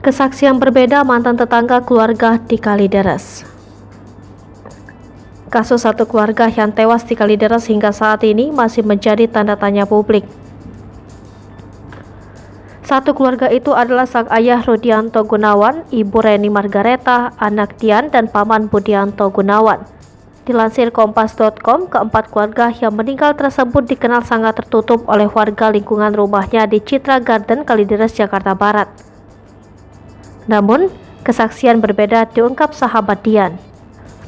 Kesaksian berbeda mantan tetangga keluarga di Kalideres. Kasus satu keluarga yang tewas di Kalideres hingga saat ini masih menjadi tanda tanya publik. Satu keluarga itu adalah sang ayah Rudianto Gunawan, ibu Reni Margareta, anak Dian, dan paman Budianto Gunawan. Dilansir Kompas.com, keempat keluarga yang meninggal tersebut dikenal sangat tertutup oleh warga lingkungan rumahnya di Citra Garden, Kalideres, Jakarta Barat. Namun, kesaksian berbeda diungkap sahabat Dian.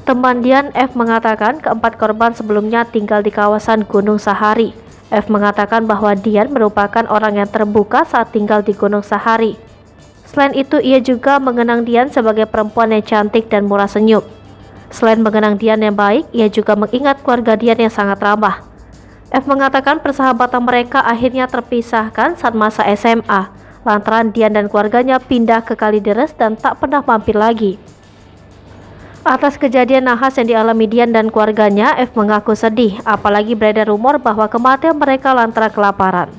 Teman Dian, F, mengatakan keempat korban sebelumnya tinggal di kawasan Gunung Sahari. F mengatakan bahwa Dian merupakan orang yang terbuka saat tinggal di Gunung Sahari. Selain itu, ia juga mengenang Dian sebagai perempuan yang cantik dan murah senyum. Selain mengenang Dian yang baik, ia juga mengingat keluarga Dian yang sangat ramah. F mengatakan persahabatan mereka akhirnya terpisahkan saat masa SMA, lantaran Dian dan keluarganya pindah ke Kalideres dan tak pernah mampir lagi. Atas kejadian nahas yang dialami Dian dan keluarganya, F mengaku sedih, apalagi beredar rumor bahwa kematian mereka lantaran kelaparan.